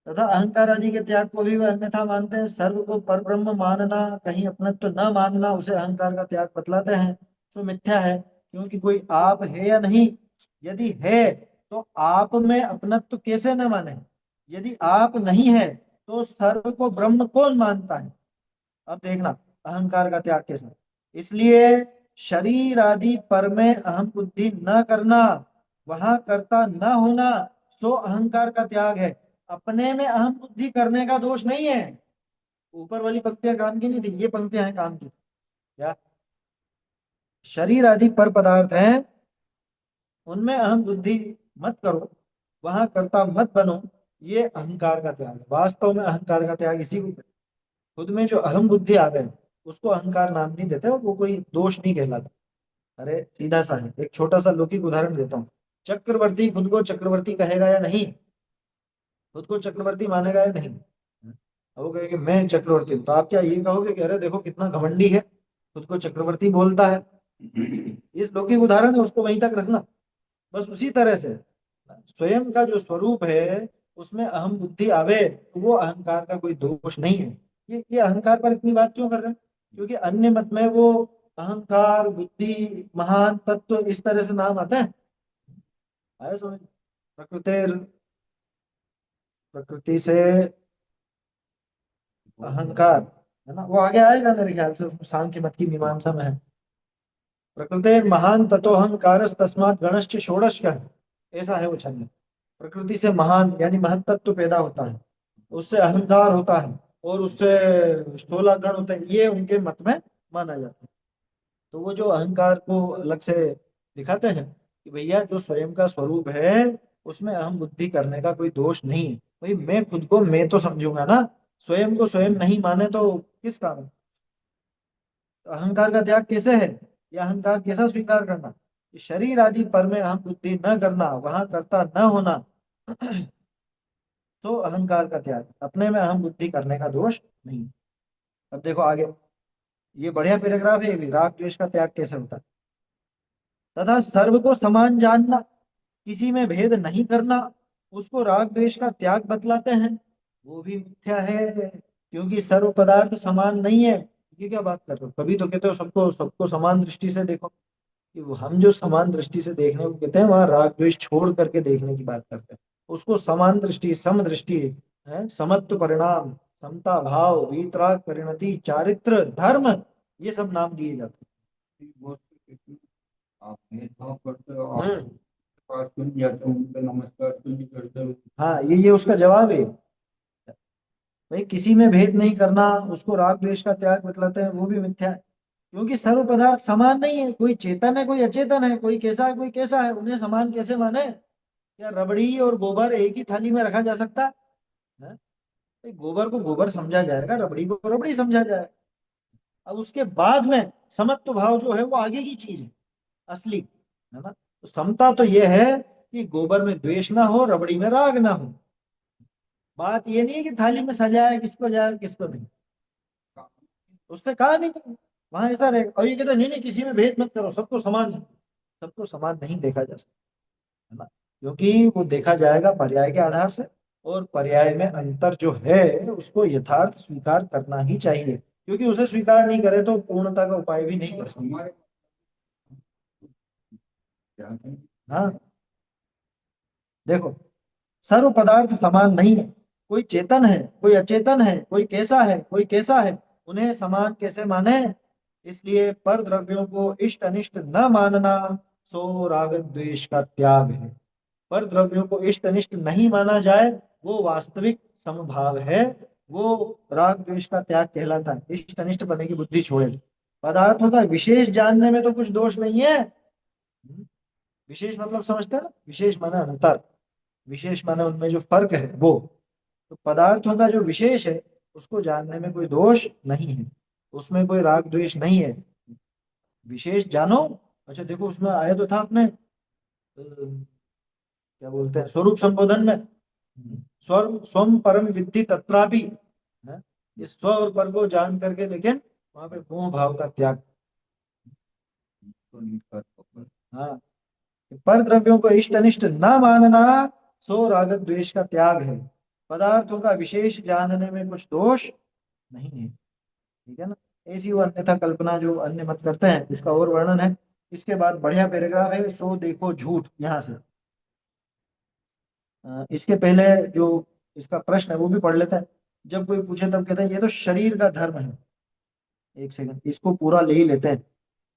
तथा अहंकार आदि के त्याग को भी वे अन्यथा मानते हैं। सर्व को परब्रह्म मानना, कहीं अपनत्व न मानना, उसे अहंकार का त्याग बतलाते हैं। सो मिथ्या है, क्योंकि कोई आप है या नहीं। यदि है तो आप में अपनत्व कैसे न माने। यदि आप नहीं है तो सर्व को ब्रह्म कौन मानता है। अब देखना, अहंकार का त्याग के साथ, इसलिए शरीर आदि पर में अहम बुद्धि न करना, वहां कर्ता न होना, सो अहंकार का त्याग है। अपने में अहम बुद्धि करने का दोष नहीं है। ऊपर वाली पंक्तियां काम की नहीं थी, ये पंक्तियां हैं काम की। क्या, शरीर आदि पर पदार्थ हैं, उनमें अहम बुद्धि मत करो, वहां कर्ता मत बनो। ये अहंकार का त्याग है। वास्तव में अहंकार का त्याग इसी को, खुद में जो अहम बुद्धि आ गए उसको अहंकार नाम नहीं देते, और वो कोई दोष नहीं कहलाता। अरे सीधा सा है, एक छोटा सा लौकिक उदाहरण देता हूँ। चक्रवर्ती खुद को चक्रवर्ती कहेगा या नहीं, खुद को चक्रवर्ती मानेगा या नहीं। अब वो कहेगा मैं चक्रवर्ती हूँ, तो आप क्या ये कहोगे कि अरे देखो कितना घमंडी है, खुद को चक्रवर्ती बोलता है। इस लौकिक उदाहरण है, उसको वहीं तक रखना। बस उसी तरह से स्वयं का जो स्वरूप है उसमें अहम बुद्धि आवे तो वो अहंकार का कोई दोष नहीं है। ये अहंकार पर इतनी बात क्यों कर रहे हैं, क्योंकि अन्य मत में वो अहंकार, बुद्धि, महान तत्व, इस तरह से नाम आते हैं। आया समझ। प्रकृति, प्रकृति से अहंकार, है ना, वो आगे आएगा मेरे ख्याल से, उसमें सांख्य मत की मीमांसा में है। प्रकृति महान तत्वहंकार तस्मात् गणश्च षोडश का है, ऐसा है वो छंद। प्रकृति से महान यानी महत्त्व पैदा होता है। उससे अहंकार होता है, और उससे 16 गण होते हैं, ये उनके मत में माना जाता है। तो वो जो अहंकार को अलग से दिखाते हैं कि भैया जो स्वयं का स्वरूप है उसमें अहम बुद्धि करने का कोई दोष नहीं है। भाई मैं खुद को मैं तो समझूंगा ना, स्वयं को स्वयं नहीं माने तो किस काम है? तो अहंकार का त्याग कैसे है, या अहंकार कैसा स्वीकार करना? कि शरीर आदि पर में अहम बुद्धि न करना, वहां करता न होना, तो अहंकार का त्याग। अपने में अहम बुद्धि करने का दोष नहीं। अब देखो आगे, ये बढ़िया पैराग्राफ है ये भी, राग द्वेष का त्याग कैसे होता है। तथा सर्व को समान जानना, किसी में भेद नहीं करना, उसको राग द्वेष का त्याग बतलाते हैं। वो भी मिथ्या है, क्योंकि सर्व पदार्थ समान नहीं है। ये क्या बात कर रहे हो? कभी तो कहते हो सबको सबको समान दृष्टि से देखो। कि वो हम जो समान दृष्टि से देखने को कहते हैं, वहां राग द्वेष छोड़ करके देखने की बात करते हैं। उसको समान दृष्टि, सम दृष्टि है, समत्व परिणाम, समता भाव, वीतराग परिणति, चारित्र धर्म, ये सब नाम दिए जाते बहुत से कहते हैं, आप भेदभाव करते हो, हैं। आप पास क्यों नहीं जाते हो, उनका नमस्कार क्यों नहीं करते हो। हाँ, ये उसका जवाब है। भाई किसी में भेद नहीं करना, उसको राग द्वेष का त्याग बतलाते हैं, वो भी मिथ्या है। क्योंकि सर्व पदार्थ समान नहीं है, कोई चेतन है कोई अचेतन है, कोई कैसा है कोई कैसा है, उन्हें समान कैसे माने? क्या रबड़ी और गोबर एक ही थाली में रखा जा सकता है? भाई गोबर को गोबर समझा जाएगा, रबड़ी को रबड़ी समझा जाएगा। अब उसके बाद में समत्व भाव जो है वो आगे की चीज है, असली, है ना? तो समता तो ये है कि गोबर में द्वेष ना हो, रबड़ी में राग ना हो। बात ये नहीं है कि थाली में सजाया किसको जाए किसको नहीं, उससे कहा भी नहीं। वहां ऐसा रहेगा, और ये कहते नहीं नहीं किसी में भेद मत करो, सबको समान, सबको समान नहीं देखा जा सकता, है ना? क्योंकि वो देखा जाएगा पर्याय के आधार से, और पर्याय में अंतर जो है उसको यथार्थ स्वीकार करना ही चाहिए, क्योंकि उसे स्वीकार नहीं करे तो पूर्णता का उपाय भी नहीं कर सकते। हमारे क्या है, हाँ, देखो, सर्व पदार्थ समान नहीं है, कोई चेतन है कोई अचेतन है, कोई कैसा है कोई कैसा है, उन्हें समान कैसे माने? इसलिए पर द्रव्यों को इष्ट अनिष्ट न मानना सो राग द्वेष का त्याग है। पर द्रव्यों को इष्ट अनिष्ट नहीं माना जाए, वो वास्तविक समभाव है, वो राग द्वेष का त्याग कहलाता है। इष्ट अनिष्ट बने की बुद्धि छोड़े तो। पदार्थों का विशेष जानने में तो कुछ दोष नहीं है। विशेष मतलब समझते हैं ना, विशेष माने अंतर, विशेष माने उनमें जो फर्क है वो। तो पदार्थों का जो विशेष है उसको जानने में कोई दोष नहीं है, उसमें कोई राग द्वेष नहीं है। विशेष जानो। अच्छा देखो, उसमें आया तो था अपने क्या बोलते हैं स्वरूप संबोधन में, स्वर स्वम परम विद्धि तत्रापि, है? ये स्व और पर को जान करके, लेकिन वहां पे मोह भाव का त्याग। तो नहीं कर पाओगे। हाँ, पर द्रव्यों को इष्ट अनिष्ट न मानना सो राग द्वेष का त्याग है। पदार्थों का विशेष जानने में कुछ दोष नहीं है, ठीक है ना? ऐसी वो अन्यथा कल्पना जो अन्य मत करते हैं उसका और वर्णन है। इसके बाद बढ़िया पैराग्राफ है, सो देखो झूठ, यहाँ से। इसके पहले जो इसका प्रश्न है वो भी पढ़ लेते हैं। जब कोई पूछे तब कहते हैं ये तो शरीर का धर्म है। एक सेकंड, इसको पूरा ले ही लेते हैं।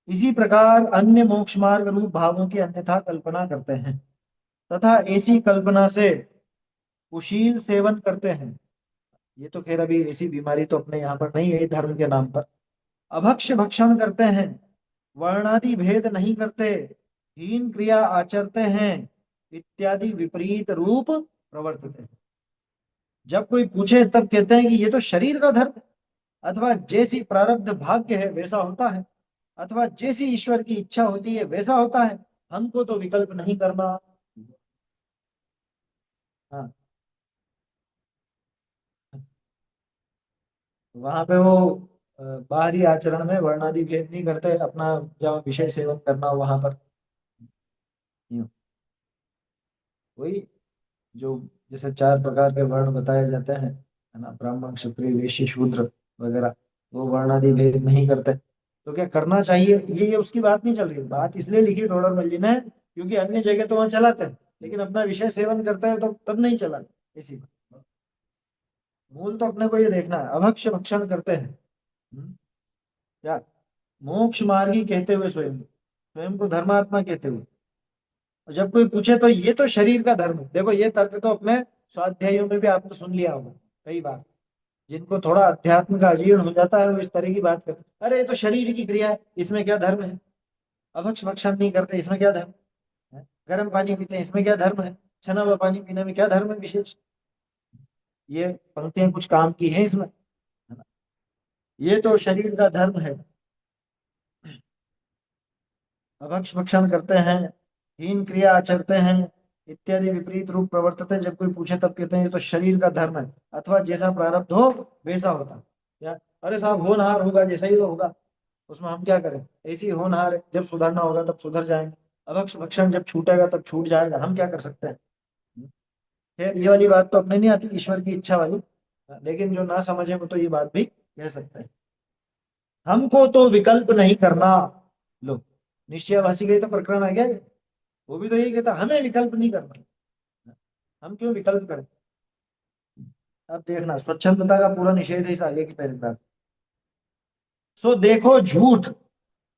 इसी प्रकार अन्य मोक्ष मार्ग रूप भावों की अन्यथा कल्पना करते हैं, तथा ऐसी कल्पना से कुशील सेवन करते हैं। ये तो खैर अभी ऐसी बीमारी तो अपने यहाँ पर नहीं है धर्म के नाम पर। अभक्ष भक्षण करते हैं, वर्णादि भेद नहीं करते, हीन क्रिया आचरते हैं, इत्यादि विपरीत रूप प्रवर्तते हैं। जब कोई पूछे तब कहते हैं कि ये तो शरीर का धर्म है, अथवा जैसी प्रारब्ध भाग्य है वैसा होता है, अथवा जैसी ईश्वर की इच्छा होती है वैसा होता है, हमको तो विकल्प नहीं करना। हाँ, वहां पे वो बाहरी आचरण में वर्णादि भेद नहीं करते, अपना जहाँ विषय सेवन करना हो वहां पर। यूं, वही जो जैसे 4 प्रकार के वर्ण बताए जाते हैं, है ना, ब्राह्मण क्षत्रिय वैश्य शूद्र वगैरह, वो वर्णादि भेद नहीं करते। तो क्या करना चाहिए, ये उसकी बात नहीं चल रही, बात इसलिए लिखी टोडर मल्ली ने क्योंकि अन्य जगह तो वहाँ चलाते हैं, लेकिन अपना विषय सेवन करते हैं तो तब नहीं चलाते। इसी बात, मूल तो अपने को ये देखना है, अभक्ष्य भक्षण करते हैं। क्या मोक्ष मार्गी कहते हुए स्वयं स्वयं को धर्मात्मा कहते हुए, और जब कोई पूछे तो ये तो शरीर का धर्म है। देखो ये तर्क तो अपने स्वाध्यायों में भी आपने सुन लिया होगा। कई बार जिनको थोड़ा अध्यात्म का अजीर्ण हो जाता है वो इस तरह की बात करते हैं, अरे ये तो शरीर की क्रिया है, इसमें क्या धर्म है। अभक्ष भक्षण नहीं करते, इसमें क्या धर्म है। गर्म पानी पीते हैं, इसमें क्या धर्म है। छना हुआ पानी पीने में क्या धर्म है विशेष। ये पंक्तियां कुछ काम की हैं इसमें, है ना। ये तो शरीर का धर्म है। अभक्ष भक्षण करते हैं, हीन क्रिया आचरते हैं, इत्यादि विपरीत रूप प्रवर्तते, जब कोई पूछे तब कहते हैं ये तो शरीर का धर्म है, अथवा जैसा प्रारब्ध हो वैसा होता। क्या, अरे साहब होनहार होगा जैसा ही तो होगा, उसमें हम क्या करें। ऐसी होनहार है, जब सुधरना होगा तब सुधर जाएंगे। अभक्ष भक्षण जब छूटेगा तब छूट जाएगा, हम क्या कर सकते हैं। खैर ये वाली बात तो अपने नहीं आती, ईश्वर की इच्छा वाली। लेकिन जो ना समझे वो तो ये बात भी कह सकते हैं। हमको तो विकल्प नहीं करना। लो, निश्चयवासी का ही तो प्रकरण आ गया ये। वो भी तो यही कहता, हमें विकल्प नहीं करना। हम क्यों विकल्प करें। अब देखना, स्वच्छंदता का पूरा निषेध है इस आगे की पैराग्राफ। सो देखो झूठ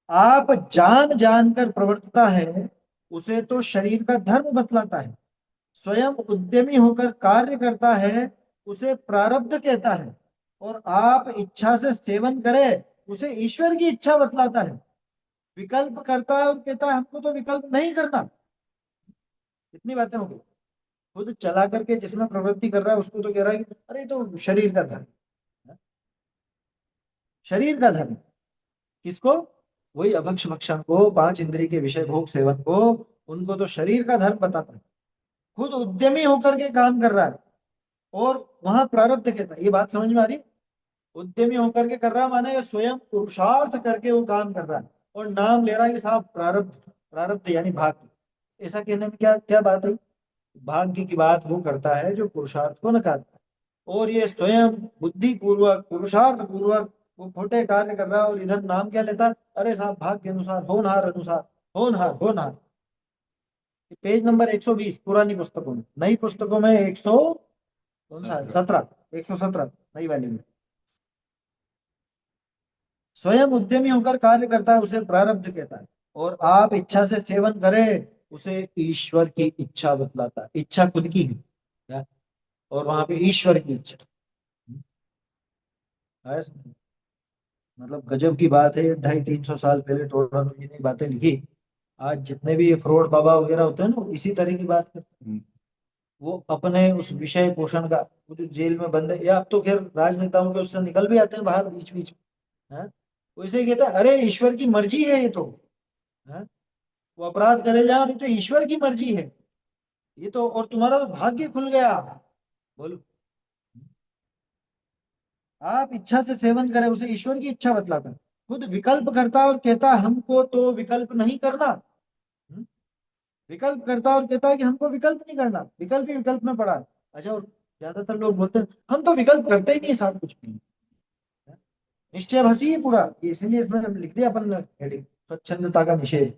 आप जान जान कर प्रवर्तता है, उसे तो शरीर का धर्म बतलाता है। स्वयं उद्यमी होकर कार्य करता है, उसे प्रारब्ध कहता है। और आप इच्छा से सेवन करें, उसे ईश्वर की इच्छा बतलाता है। विकल्प करता है और कहता है हमको तो विकल्प नहीं करना। इतनी बातें हो गई। खुद चला करके जिसमें प्रवृत्ति कर रहा है उसको तो कह रहा है कि अरे ये तो शरीर का धर्म है। शरीर का धर्म किसको, वही अभक्ष भक्षण को, पांच इंद्रिय के विषय भोग सेवन को, उनको तो शरीर का धर्म बताता है। खुद उद्यमी होकर के काम कर रहा है और वहां प्रारब्ध कहता है। ये बात समझ में आ रही। उद्यमी होकर के कर रहा है माने ये स्वयं पुरुषार्थ करके वो काम कर रहा है, और नाम ले रहा है कि साहब प्रारब्ध। प्रारब्ध यानी भाग्य। ऐसा कहने में क्या क्या बात है। भाग्य की बात वो करता है जो पुरुषार्थ को नकारता है, और ये स्वयं बुद्धि पूर्वक पुरुषार्थ पूर्वक वो खोटे कार्य कर रहा है, और इधर नाम क्या लेता है, अरे साहब भाग्य अनुसार होनहार अनुसार होनहार होनहार। पेज नंबर 120 पुरानी पुस्तकों में, नई पुस्तकों में 100 कौन सा है, 17, 117 नई वाली में। स्वयं उद्यमी होकर कार्य करता है उसे प्रारब्ध कहता है, और आप इच्छा से सेवन करें उसे ईश्वर की इच्छा बतलाता है। इच्छा खुद की है क्या? और वहां पे ईश्वर की इच्छा है। मतलब गजब की बात है, 250-300 साल पहले टोडरमल जी ने बातें लिखी। आज जितने भी ये फ्रॉड बाबा वगैरह होते हैं ना वो इसी तरह की बात करते हैं। वो अपने उस विषय पोषण का, वो जो जेल में बंद है, या अब तो खैर राजनेताओं के उससे निकल भी आते हैं बाहर बीच बीच में, हैं? वो इसे कहता है अरे ईश्वर की मर्जी है ये तो, हैं? वो अपराध करे जाओ, ये तो ईश्वर की मर्जी है। ये तो, और तुम्हारा तो भाग्य खुल गया। बोलो, आप इच्छा से सेवन करें उसे ईश्वर की इच्छा बतलाता है। खुद विकल्प करता है और कहता है हमको तो विकल्प नहीं करना। हम्म? विकल्प करता है और कहता है कि हमको विकल्प नहीं करना, विकल्प ही विकल्प में पड़ा है। अच्छा, और ज्यादातर लोग बोलते हैं हम तो विकल्प करते ही नहीं साथ कुछ भी। निश्चय भसी है पूरा ये, इसीलिए इसमें लिख दिया अपन ने हेडिंग, स्वच्छंदता का निषेध।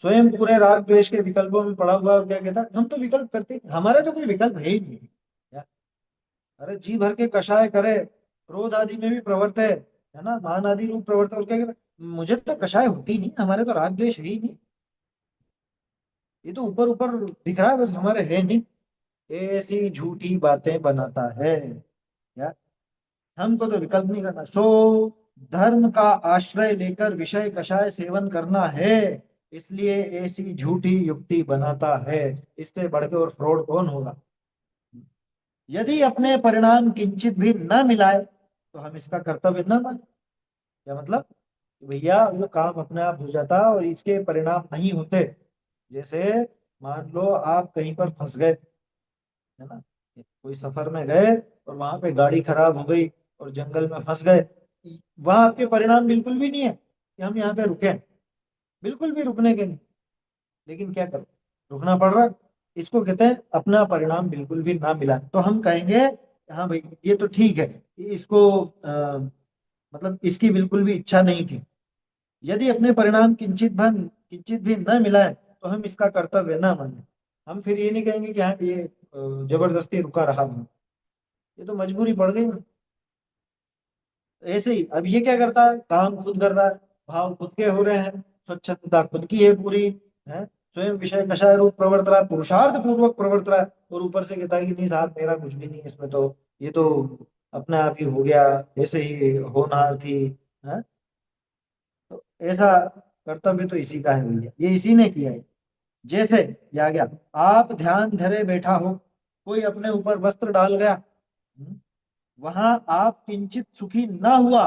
स्वयं पूरे राग द्वेष के विकल्पों में पड़ा हुआ, और क्या कहता है हम तो विकल्प करते ही, हमारे तो कोई विकल्प है ही नहीं। अरे जी भर के कषाय करे, क्रोध आदि में भी प्रवृत्त है ना, मान आदि रूप प्रवृत्त, और क्या कहता है, मुझे तो कषाय होती ही नहीं, हमारे तो राग द्वेष है ही नहीं। ये तो ऊपर ऊपर दिख रहा है बस, हमारे है नहीं। ऐसी झूठी बातें बनाता है यार। हमको तो विकल्प नहीं करना, सो धर्म का आश्रय लेकर विषय कषाय सेवन करना है, इसलिए ऐसी झूठी युक्ति बनाता है। इससे बढ़ के और फ्रॉड कौन होगा। यदि अपने परिणाम किंचित भी न मिलाए तो हम इसका कर्तव्य न माने। क्या मतलब कि भैया वो काम अपने आप हो जाता और इसके परिणाम नहीं होते। जैसे मान लो आप कहीं पर फंस गए, है ना, कोई सफर में गए और वहां पे गाड़ी खराब हो गई और जंगल में फंस गए। वहां आपके परिणाम बिल्कुल भी नहीं है कि हम यहाँ पे रुके, बिल्कुल भी रुकने के नहीं। लेकिन क्या करो, रुकना पड़ रहा है। इसको कहते हैं अपना परिणाम बिल्कुल भी ना मिला, तो हम कहेंगे हाँ भाई ये तो ठीक है, इसको मतलब इसकी बिल्कुल भी इच्छा नहीं थी। यदि अपने परिणाम किंचित भी न मिलाए तो हम इसका कर्तव्य ना माने। हम फिर ये नहीं कहेंगे कि हाँ ये जबरदस्ती रुका रहा हूँ, ये तो मजबूरी पड़ गई ना। ऐसे ही अब ये क्या करता है, काम खुद कर रहा है, भाव खुद के हो रहे हैं, स्वच्छता खुद की है पूरी, है। स्वयं विषय कषाय रूप प्रवर्त रहा है, पुरुषार्थ पूर्वक प्रवर्त रहा है, और ऊपर से कहता है कि नहीं साहब मेरा कुछ भी नहीं है इसमें, तो ये तो अपने आप ही हो गया, ऐसे ही होनहार थी। है? तो ऐसा कर्तव्य तो इसी का है भैया, ये इसी ने किया है। जैसे ये आ गया, आप ध्यान धरे बैठा हो, कोई अपने ऊपर वस्त्र डाल गया, वहां आप किंचित सुखी ना हुआ,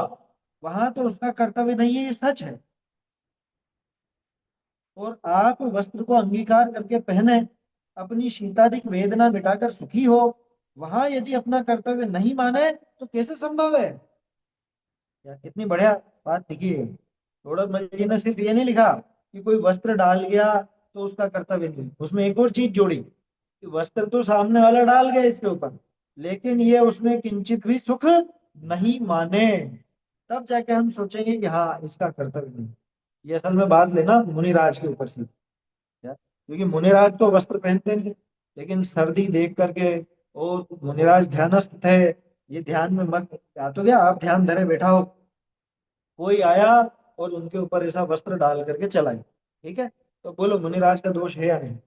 वहां तो उसका कर्तव्य नहीं है, ये सच है। और आप वस्त्र को अंगीकार करके पहने, अपनी शीतादिक वेदना मिटाकर सुखी हो, वहां यदि अपना कर्तव्य नहीं माने तो कैसे संभव है? यार कितनी बढ़िया बात लिखी है। थोड़ा जी ने सिर्फ ये नहीं लिखा कि कोई वस्त्र डाल गया तो उसका कर्तव्य नहीं, उसमें एक और चीज जोड़ी कि वस्त्र तो सामने वाला डाल गया इसके ऊपर, लेकिन ये उसमें किंचित भी सुख नहीं माने, तब जाके हम सोचेंगे कि हाँ इसका कर्तव्य नहीं। ये असल में बात लेना मुनिराज के ऊपर से, क्या? क्योंकि मुनिराज तो वस्त्र पहनते नहीं, लेकिन सर्दी देख करके, और मुनिराज ध्यानस्थ थे, ये ध्यान में मग्न, या तो क्या आप ध्यान धरे बैठा हो, कोई आया और उनके ऊपर ऐसा वस्त्र डाल करके चला गया, ठीक है, तो बोलो मुनिराज का दोष है या नहीं?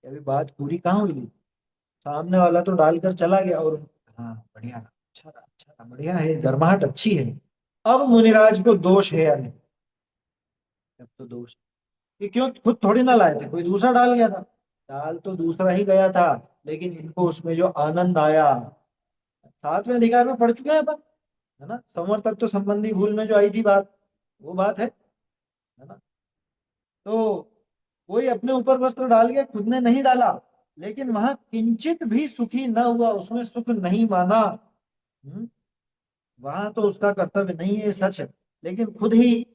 अभी बात पूरी कहाँ हुई थी? सामने वाला तो डालकर चला गया, और हाँ बढ़िया, अच्छा अच्छा बढ़िया है, गर्माहट अच्छी है। अब मुनिराज को दोष है या नहीं? अब तो दोष, ये क्यों, खुद थोड़ी ना लाए थे, कोई दूसरा डाल गया था। डाल तो दूसरा ही गया था, लेकिन इनको उसमें जो आनंद आया, सातवें अधिकार में पढ़ चुके हैं अपन, है ना, संवर तक तो संबंधी भूल में जो आई थी बात, वो बात है ना। तो कोई अपने ऊपर वस्त्र डाल के खुद ने नहीं डाला, लेकिन वहां किंचित भी सुखी न हुआ, उसमें सुख नहीं माना, वहां तो उसका कर्तव्य नहीं है, सच है। लेकिन खुद ही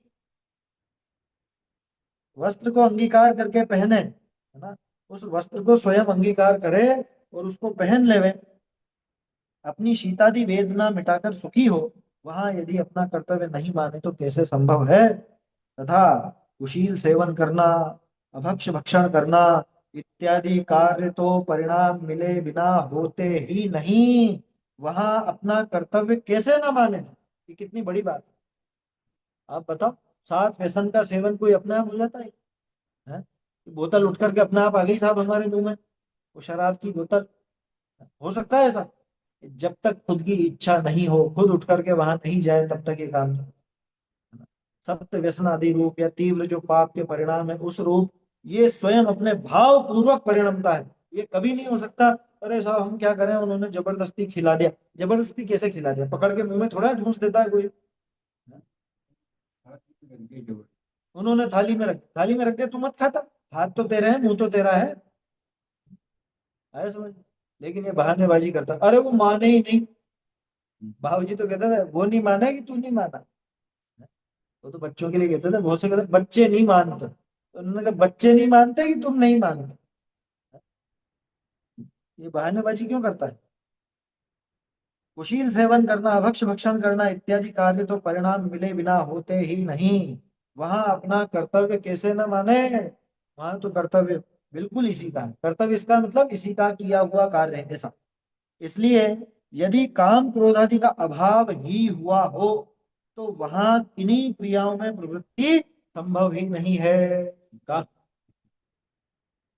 वस्त्र को अंगीकार करके पहने, है ना, उस वस्त्र को स्वयं अंगीकार करे और उसको पहन लेवे, अपनी शीतादि वेदना मिटाकर सुखी हो, वहां यदि अपना कर्तव्य नहीं माने तो कैसे संभव है? तथा कुशील सेवन करना, अभक्ष भक्षण करना इत्यादि कार्य तो परिणाम मिले बिना होते ही नहीं, वहां अपना कर्तव्य कैसे ना माने? ये कितनी बड़ी बात है। आप बताओ, सात व्यसन का सेवन कोई अपने आप हो जाता है? बोतल उठ करके अपने आप आ गई साहब हमारे मुंह में, वो शराब की बोतल, हो सकता है ऐसा? जब तक खुद की इच्छा नहीं हो, खुद उठ करके वहां नहीं जाए, तब तक ये काम नहीं। सप्त व्यसन आदि रूप या तीव्र जो पाप के परिणाम है उस रूप, ये स्वयं अपने भाव पूर्वक परिणमता है, ये कभी नहीं हो सकता। अरे साहब हम क्या करें, उन्होंने जबरदस्ती खिला दिया, जबरदस्ती कैसे खिला दिया, पकड़ के मुंह में थोड़ा ठूस देता है कोई? उन्होंने थाली में रख दिया, तू मत खाता, हाथ तो तेरे हैं, मुंह तो तेरा है, आया समझ? लेकिन ये बहानेबाजी करता, अरे वो माने ही नहीं, बाबूजी तो कहते थे वो नहीं माना कि तू नहीं माना। वो तो बच्चों के लिए कहते थे, बहुत से कहते बच्चे नहीं मानते, तो उन्होंने कहा बच्चे नहीं मानते कि तुम नहीं मानते? ये बहानेबाजी क्यों करता है? कुशील सेवन करना, अभक्ष भक्षण करना इत्यादि कार्य तो परिणाम मिले बिना होते ही नहीं, वहां अपना कर्तव्य कैसे न माने? वहां तो कर्तव्य बिल्कुल इसी का है, कर्तव्य इसका मतलब इसी का किया हुआ कार्य है ऐसा। इसलिए यदि काम क्रोध आदि का अभाव ही हुआ हो, तो वहां किन्हीं क्रियाओं में प्रवृत्ति संभव ही नहीं है। का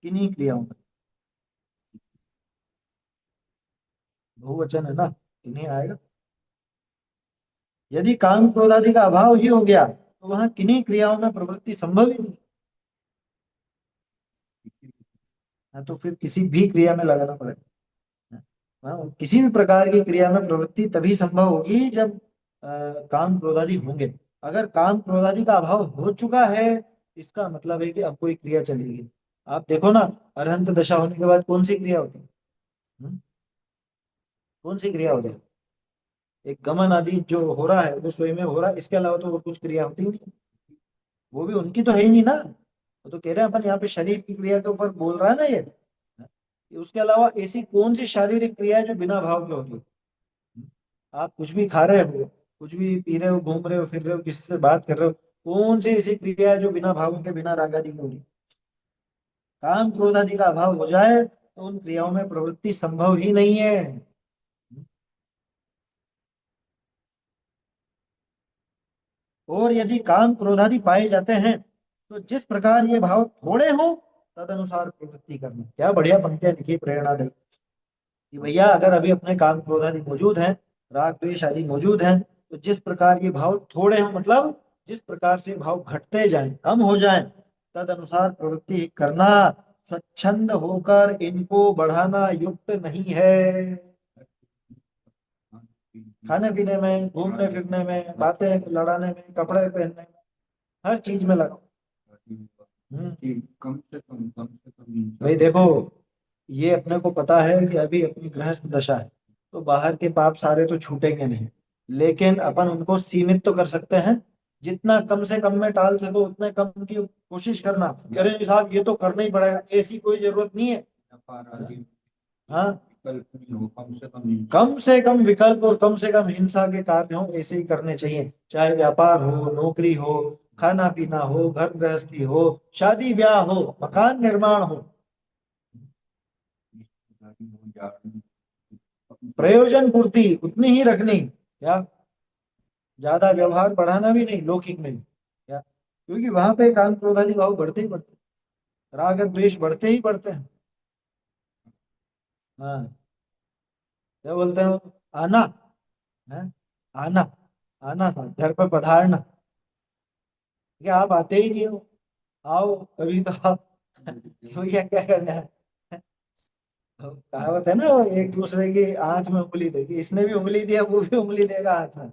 किन्हीं क्रियाओं में, बहुवचन है ना, किन्हीं आएगा। यदि काम क्रोध आदि का अभाव ही हो गया तो वहां किन्हीं क्रियाओं में प्रवृत्ति संभव ही नहीं। हाँ, तो फिर किसी भी क्रिया में लगाना पड़ेगा। हाँ, किसी भी प्रकार की क्रिया में प्रवृत्ति तभी संभव होगी जब काम क्रोधादि होंगे। अगर काम क्रोधादि का अभाव हो चुका है, इसका मतलब है कि अब कोई क्रिया चलेगी। आप देखो ना, अरहंत दशा होने के बाद कौन सी क्रिया होती है? हम्म? कौन सी क्रिया होती है? एक गमन आदि जो हो रहा है वो स्वयं में हो रहा है, इसके अलावा तो और कुछ क्रिया होती ही नहीं। वो भी उनकी तो है ही नहीं ना, वो तो कह रहे हैं अपन यहाँ पे शरीर की क्रिया के ऊपर बोल रहा है ना ये उसके अलावा ऐसी कौन सी शारीरिक क्रिया है जो बिना भाव के हो रही है? आप कुछ भी खा रहे हो, कुछ भी पी रहे हो, घूम रहे हो, फिर रहे हो, किसी से बात कर रहे हो, कौन सी ऐसी क्रिया है जो बिना भावों के, बिना राग आदि के हो रही है? काम क्रोध आदि का अभाव हो जाए तो उन क्रियाओं में प्रवृत्ति संभव ही नहीं है। और यदि काम क्रोध आदि पाए जाते हैं तो जिस प्रकार ये भाव थोड़े हो, तद अनुसार प्रवृत्ति करना। क्या बढ़िया पंक्तियां लिखी प्रेरणादायी कि भैया अगर अभी अपने काम क्रोध आदि मौजूद हैं, राग द्वेष आदि मौजूद हैं, तो जिस प्रकार ये भाव थोड़े हो, मतलब जिस प्रकार से भाव घटते जाएं, कम हो जाएं, तद अनुसार प्रवृत्ति करना। स्वच्छंद होकर इनको बढ़ाना युक्त नहीं है। खाने पीने में, घूमने फिरने में, बातें लड़ाने में, कपड़े पहनने में, हर चीज में लगाओ। हम्म। कि कम से कम भाई इंसान देखो, ये अपने को पता है कि अभी अपनी गृहस्थ दशा है, तो बाहर के पाप सारे तो छूटेंगे नहीं, लेकिन अपन उनको सीमित तो कर सकते हैं। जितना कम से कम में टाल सको उतने कम की कोशिश करना कि अरे साहब ये तो करना ही पड़ेगा, ऐसी कोई जरूरत नहीं है। व्यापार आदि हाँ, विकल्प नहीं हो, कम से कम इंसान। कम से कम विकल्प और कम से कम हिंसा के कार्य हो, ऐसे ही करने चाहिए। चाहे व्यापार हो, नौकरी हो, खाना पीना हो, घर गृहस्थी हो, शादी ब्याह हो, मकान निर्माण हो, अपनी प्रयोजन पूर्ति उतनी ही रखनी। क्या, ज्यादा व्यवहार बढ़ाना भी नहीं लौकिक में भी। क्या, क्योंकि वहां पे काम क्रोध आदि भाव बढ़ते ही बढ़ते हैं, राग और द्वेष बढ़ते ही बढ़ते हैं। हाँ, क्या बोलते हैं वो? आना है, आना, आना था घर पर पधारना। क्या आप आते ही नहीं हो? आओ कभी तो आप भैया क्या करना है। कहावत है ना, वो एक दूसरे की आंख में उंगली देगी, इसने भी उंगली दिया, वो भी उंगली देगा आंख में।